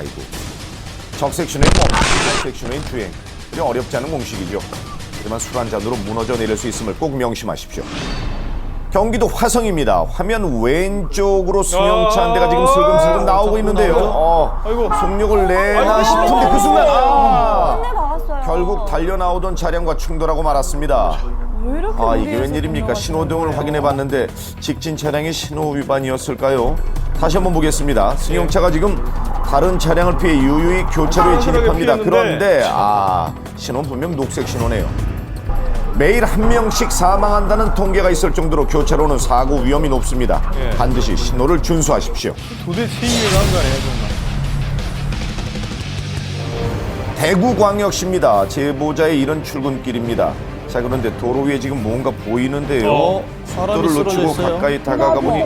아이고. 적섹션의 멈, 섹션의 주행. 이게 어렵지 않은 공식이죠. 하지만 술 한 잔으로 무너져 내릴 수 있음을 꼭 명심하십시오. 경기도 화성입니다. 화면 왼쪽으로 승용차 한 대가 지금 슬금슬금 나오고 있는데요. 속력을 내나 싶은데 그 순간 결국 달려나오던 차량과 충돌하고 말았습니다. 왜 이렇게 이게 웬일입니까? 신호등을 확인해봤는데 직진 차량의 신호 위반이었을까요? 다시 한번 보겠습니다. 승용차가 지금 다른 차량을 피해 유유히 교차로에 진입합니다. 그런데 신호는 분명 녹색 신호네요. 매일 한 명씩 사망한다는 통계가 있을 정도로 교차로는 사고 위험이 높습니다. 반드시 신호를 준수하십시오. 도대체 이해가 안 가네요, 정말. 대구광역시입니다. 제보자의 이런 출근길입니다. 자, 그런데 도로 위에 지금 뭔가 보이는데요. 사람이 속도를 놓치고 쓰러져 있어요. 가까이 다가가 보니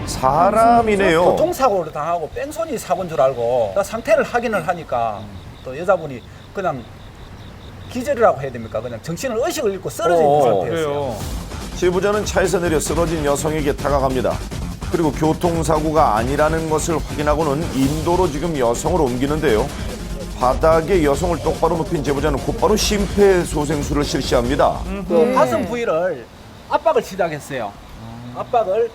사람이네요. 교통사고를 당하고 뺑소니 사고인 줄 알고 상태를 확인을 하니까 또 여자분이 그냥 기절이라고 해야 됩니까? 그냥 정신을 의식을 잃고 쓰러진 상태였어요. 그래요. 제보자는 차에서 내려 쓰러진 여성에게 다가갑니다. 그리고 교통사고가 아니라는 것을 확인하고는 인도로 지금 여성을 옮기는데요. 바닥에 여성을 똑바로 눕힌 제보자는 곧바로 심폐소생술을 실시합니다. 그 가슴 부위를 압박을 시작했어요. 압박을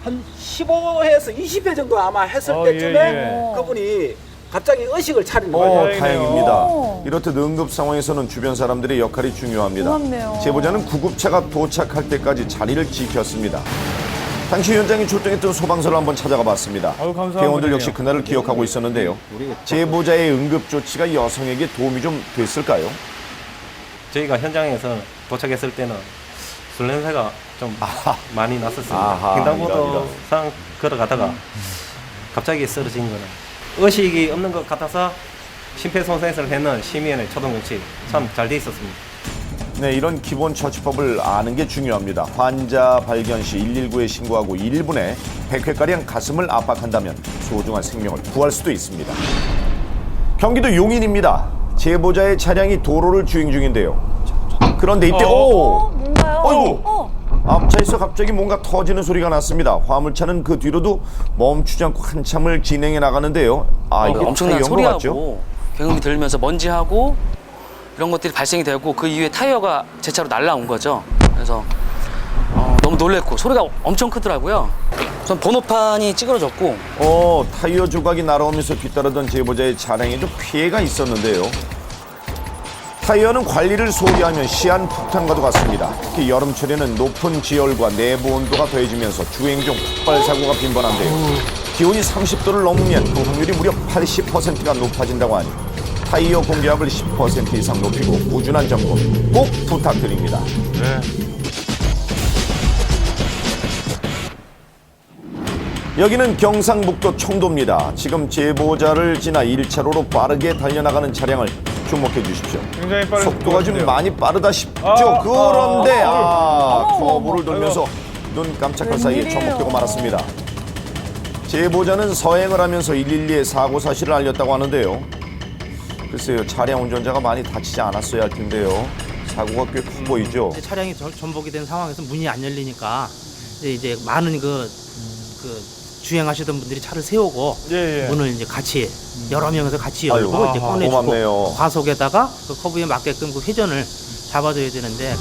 한 15회에서 20회 정도 아마 했을 때쯤에 그분이 갑자기 의식을 차리는 거예요. 다행입니다. 이렇듯 응급 상황에서는 주변 사람들의 역할이 중요합니다. 고맙네요. 제보자는 구급차가 도착할 때까지 자리를 지켰습니다. 당시 현장에 출동했던 소방서를 한번 찾아가 봤습니다. 감사합니다. 대원들 역시 그날을 기억하고 있었는데요. 제보자의 응급 조치가 여성에게 도움이 좀 됐을까요? 저희가 현장에서 도착했을 때는 술 냄새가 좀 많이 났었습니다. 횡단보도상 걸어가다가 갑자기 쓰러진 거는 의식이 없는 것 같아서 심폐소생술을 했는 시민의 초동조치 참 잘 돼 있었습니다. 네, 이런 기본 처치법을 아는 게 중요합니다. 환자 발견 시 119에 신고하고 1분에 100회가량 가슴을 압박한다면 소중한 생명을 구할 수도 있습니다. 경기도 용인입니다. 제보자의 차량이 도로를 주행 중인데요. 그런데 이때 뭔가요? 어이구! 앞차에서 갑자기 뭔가 터지는 소리가 났습니다. 화물차는 그 뒤로도 멈추지 않고 한참을 진행해 나가는데요. 이게 엄청난 타이어인 것 같죠? 소리하고 굉음이 들면서 먼지하고 이런 것들이 발생이 되고 그 이후에 타이어가 제 차로 날라온 거죠. 그래서 너무 놀랬고 소리가 엄청 크더라고요. 전 번호판이 찌그러졌고 타이어 조각이 날아오면서 뒤따르던 제보자의 차량에도 피해가 있었는데요. 타이어는 관리를 소홀히 하면 시한폭탄과도 같습니다. 특히 여름철에는 높은 지열과 내부 온도가 더해지면서 주행 중 폭발 사고가 빈번한데요. 기온이 30도를 넘으면 그 확률이 무려 80%가 높아진다고 하니 타이어 공기압을 10% 이상 높이고 꾸준한 점검 꼭 부탁드립니다. 여기는 경상북도 청도입니다. 지금 제보자를 지나 1차로로 빠르게 달려나가는 차량을 주목해 주십시오. 굉장히 빠른 속도가 좀 많이 빠르다 싶죠? 그런데 커브를 돌면서 눈 깜짝할 사이에 접목되고 말았습니다. 제보자는 서행을 하면서 112에 사고 사실을 알렸다고 하는데요. 글쎄요, 차량 운전자가 많이 다치지 않았어야 할 텐데요. 사고가 꽤 커 보이죠? 차량이 전복이 된 상황에서 문이 안 열리니까 이제 많은 주행하시던 분들이 차를 세우고 문을 이제 같이 여러 명에서 같이 열고 이제 꺼내주고 고맙네요. 과속에다가 그 커브에 맞게끔 그 회전을 잡아줘야 되는데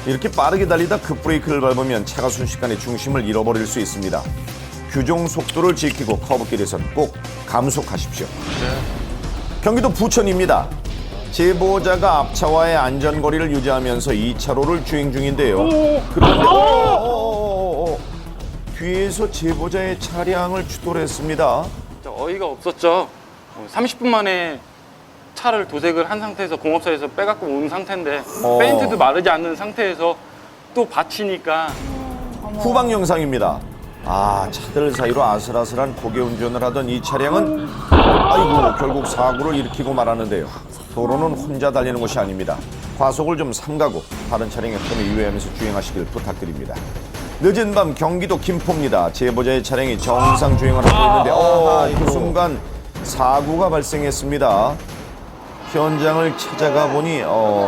이렇게 빠르게 달리다 급브레이크를 밟으면 차가 순식간에 중심을 잃어버릴 수 있습니다. 규정 속도를 지키고 커브길에선 꼭 감속하십시오. 경기도 부천입니다. 제보자가 앞차와의 안전거리를 유지하면서 2차로를 주행 중인데요. 그런데 뒤에서 제보자의 차량을 추돌했습니다. 어이가 없었죠. 30분 만에 차를 도색을 한 상태에서 공업사에서 빼갖고 온 상태인데 페인트도 마르지 않는 상태에서 또 받치니까 후방 영상입니다. 차들 사이로 아슬아슬한 고개 운전을 하던 이 차량은 결국 사고를 일으키고 말았는데요. 도로는 혼자 달리는 것이 아닙니다. 과속을 좀 삼가고 다른 차량의 틈에 유의하면서 주행하시길 부탁드립니다. 늦은 밤 경기도 김포입니다. 제보자의 차량이 정상 주행을 하고 있는데 그 순간 사고가 발생했습니다. 현장을 찾아가 보니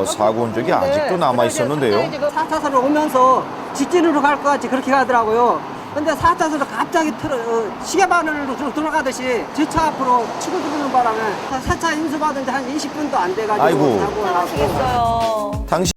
사고 흔적이 아직도 남아 있었는데요. 상타선을 오면서 직진으로 갈 것 같이 그렇게 가더라고요. 근데 4차선으로 갑자기 시계 바늘로 돌아가듯이 제 차 앞으로 치고 들어오는 바람에 세차 인수받은 지 한 20분도 안 돼가지고 아이고. 사고가 났고. 하시겠어요. 당시